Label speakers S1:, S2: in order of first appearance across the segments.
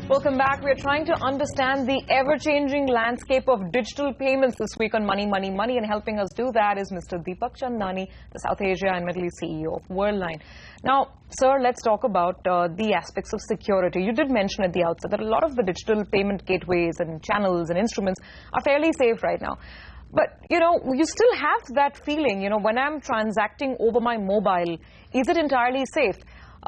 S1: Welcome back. We're trying to understand the ever-changing landscape of digital payments this week on Money, Money, Money, and helping us do that is Mr. Deepak Chandani, the South Asia and Middle East CEO of Worldline. Now, sir, let's talk about the aspects of security. You did mention at the outset that a lot of the digital payment gateways and channels and instruments are fairly safe right now. But, you know, you still have that feeling, you know, when I'm transacting over my mobile, is it entirely safe?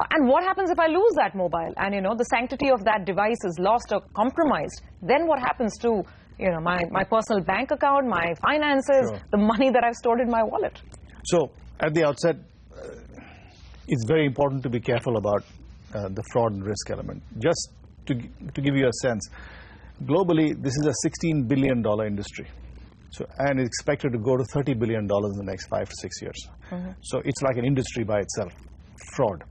S1: And what happens if I lose that mobile and, you know, the sanctity of that device is lost or compromised? Then what happens to, you know, my personal bank account, my finances,
S2: Sure.
S1: the money that I've stored in my wallet?
S2: So, at the outset, it's very important to be careful about the fraud and risk element. Just to give you a sense, globally, this is a $16 billion industry. So, and it's expected to go to $30 billion in the next 5 to 6 years.
S1: Mm-hmm.
S2: So it's like an industry by itself, fraud.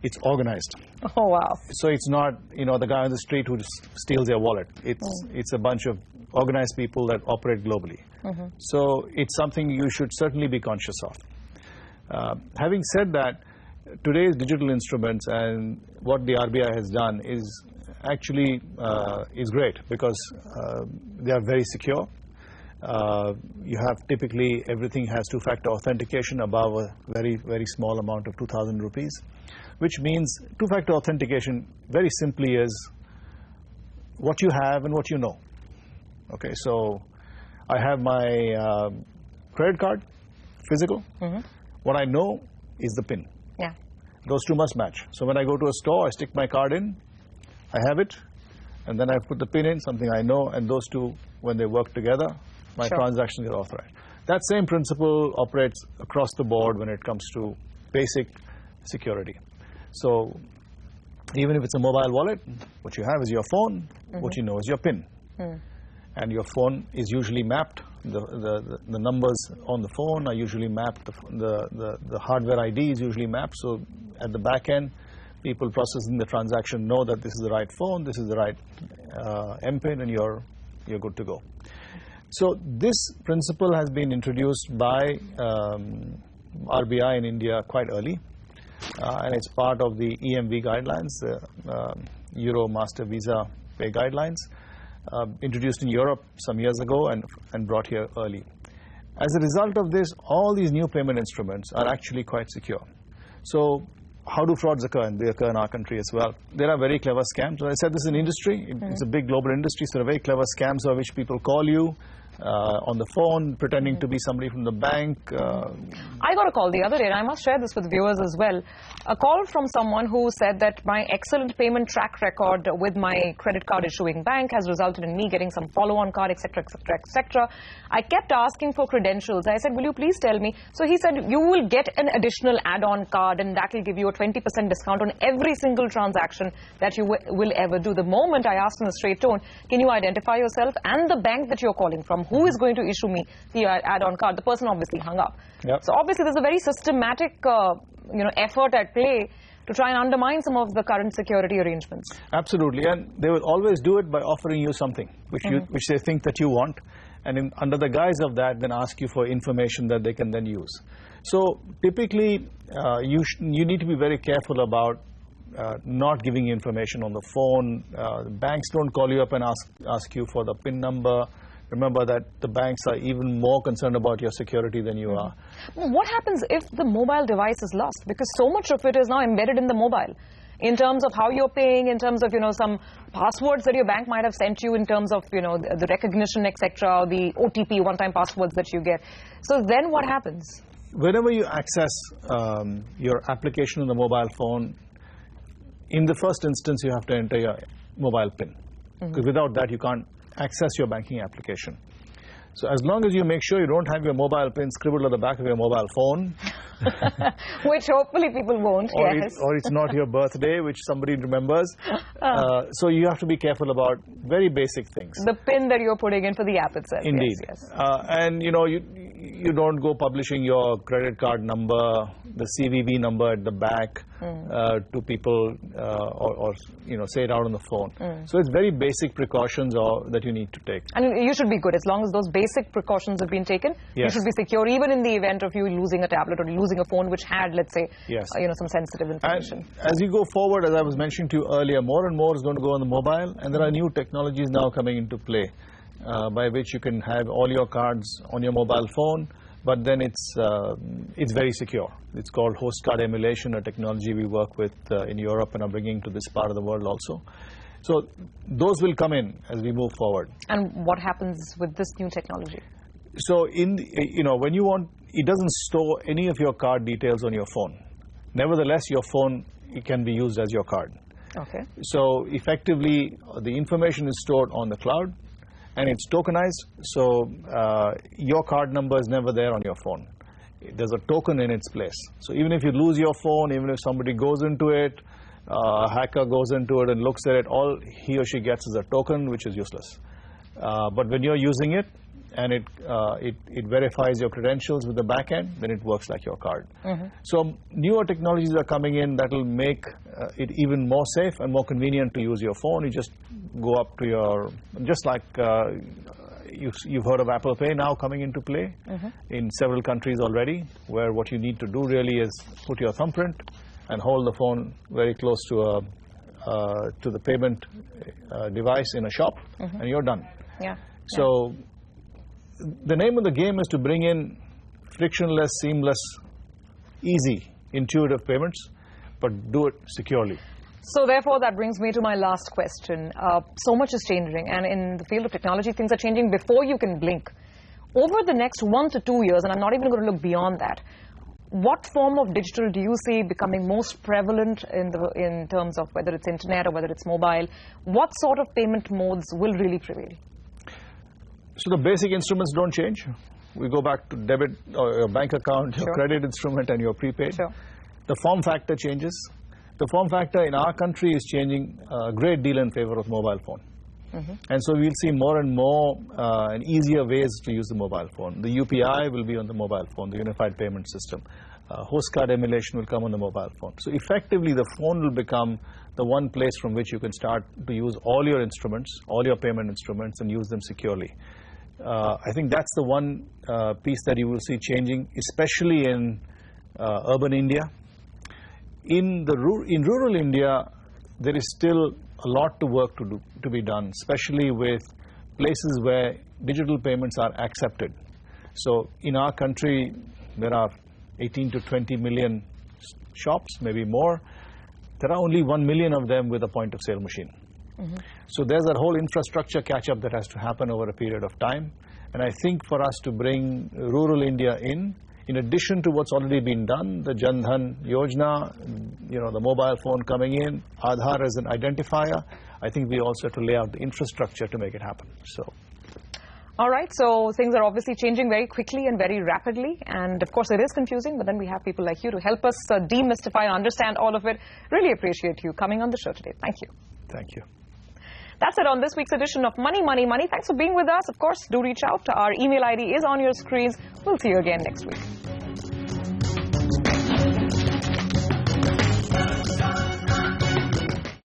S2: It's organized.
S1: Oh, wow.
S2: So it's not, you know, the guy on the street who just steals your wallet. It's a bunch of organized people that operate globally.
S1: Mm-hmm.
S2: So it's something you should certainly be conscious of. Having said that, today's digital instruments and what the RBI has done is actually is great because they are very secure. You have typically everything has two-factor authentication above a very, very small amount of 2,000 rupees, which means two-factor authentication very simply is what you have and what you know. Okay, so I have my credit card, physical.
S1: Mm-hmm.
S2: What I know is the PIN.
S1: Yeah.
S2: Those two must match. So when I go to a store, I stick my card in, I have it, and then I put the PIN in, something I know, and those two, when they work together, my
S1: Sure.
S2: transactions get authorized. That same principle operates across the board when it comes to basic security. So even if it's a mobile wallet, what you have is your phone, what you know is your PIN. And your phone is usually mapped. The numbers on the phone are usually mapped. The hardware ID is usually mapped. So at the back end, people processing the transaction know that this is the right phone, this is the right MPIN, and you're good to go. So this principle has been introduced by RBI in India quite early, and it's part of the EMV guidelines, the Euro Master Visa Pay Guidelines, introduced in Europe some years ago and brought here early. As a result of this, all these new payment instruments are actually quite secure. So how do frauds occur? And they occur in our country as well. There are very clever scams. As I said, this is an industry. It's a big global industry, so there are very clever scams by which people call you on the phone, pretending to be somebody from the bank.
S1: I got a call the other day, and I must share this with viewers as well. A call from someone who said that my excellent payment track record with my credit card issuing bank has resulted in me getting some follow-on card, etc., etc., etc. I kept asking for credentials. I said, will you please tell me? So he said, you will get an additional add-on card, and that will give you a 20% discount on every single transaction that you will ever do. The moment I asked in a straight tone, can you identify yourself and the bank that you're calling from? Who is going to issue me the add-on card? The person obviously hung up.
S2: Yep.
S1: So obviously there's a very systematic effort at play to try and undermine some of the current security arrangements.
S2: Absolutely, and they will always do it by offering you something which they think that you want, and under the guise of that then ask you for information that they can then use. So typically you need to be very careful about not giving information on the phone. Banks don't call you up and ask you for the PIN number. Remember that the banks are even more concerned about your security than you are.
S1: What happens if the mobile device is lost? Because so much of it is now embedded in the mobile, in terms of how you're paying, in terms of, some passwords that your bank might have sent you, in terms of, the recognition, etc., or the OTP, one-time passwords that you get. So then what happens?
S2: Whenever you access your application on the mobile phone, in the first instance, you have to enter your mobile PIN. Because without that, you can't access your banking application. So as long as you make sure you don't have your mobile PIN scribbled on the back of your mobile phone,
S1: which hopefully people won't, yes.
S2: Or it's not your birthday, which somebody remembers. So you have to be careful about very basic things.
S1: The PIN that you're putting in for the app itself.
S2: Indeed.
S1: Yes, yes.
S2: And you don't go publishing your credit card number, the CVV number at the back, to people or say it out on the phone. So it's very basic precautions that you need to take.
S1: And you should be good. As long as those basic precautions have been taken, you should be secure, even in the event of you losing a tablet or losing a phone which had, let's say, some sensitive information.
S2: And as you go forward, as I was mentioning to you earlier, more and more is going to go on the mobile, and there are new technologies now coming into play by which you can have all your cards on your mobile phone, but then it's very secure. It's called host card emulation, a technology we work with in Europe and are bringing to this part of the world also. So those will come in as we move forward.
S1: And what happens with this new technology?
S2: So when you want, it doesn't store any of your card details on your phone. Nevertheless, your phone can be used as your card.
S1: Okay.
S2: So effectively, the information is stored on the cloud, and it's tokenized, so your card number is never there on your phone. There's a token in its place. So even if you lose your phone, even if somebody goes into it, a hacker goes into it and looks at it, all he or she gets is a token, which is useless. But when you're using it, and it verifies your credentials with the back end, then it works like your card. So newer technologies are coming in that will make it even more safe and more convenient to use your phone. You just go up to your, just like you've heard of Apple Pay now coming into play in several countries already, where what you need to do really is put your thumbprint and hold the phone very close to the payment device in a shop, and you're done. So the name of the game is to bring in frictionless, seamless, easy, intuitive payments, but do it securely.
S1: So therefore, that brings me to my last question. So much is changing, and in the field of technology, things are changing before you can blink. Over the next 1 to 2 years, and I'm not even going to look beyond that, what form of digital do you see becoming most prevalent in terms of whether it's internet or whether it's mobile? What sort of payment modes will really prevail?
S2: So the basic instruments don't change. We go back to debit or your bank account, your credit instrument, and your prepaid. The form factor changes. The form factor in our country is changing a great deal in favor of mobile phone. And so we'll see more and more and easier ways to use the mobile phone. The UPI will be on the mobile phone, the Unified Payment System. Host card emulation will come on the mobile phone. So effectively, the phone will become the one place from which you can start to use all your instruments, all your payment instruments, and use them securely. I think that's the one piece that you will see changing, especially in urban India. In rural India, there is still a lot to work to be done, especially with places where digital payments are accepted. So in our country, there are 18 to 20 million shops, maybe more. There are only 1 million of them with a point-of-sale machine. So there's that whole infrastructure catch-up that has to happen over a period of time. And I think for us to bring rural India in addition to what's already been done, the Jan Dhan Yojana, the mobile phone coming in, Aadhaar as an identifier, I think we also have to lay out the infrastructure to make it happen.
S1: All right, so things are obviously changing very quickly and very rapidly, and of course it is confusing, but then we have people like you to help us demystify and understand all of it. Really appreciate you coming on the show today. Thank you.
S2: Thank you.
S1: That's it on this week's edition of Money, Money, Money. Thanks for being with us. Of course, do reach out. Our email ID is on your screens. We'll see you again next week.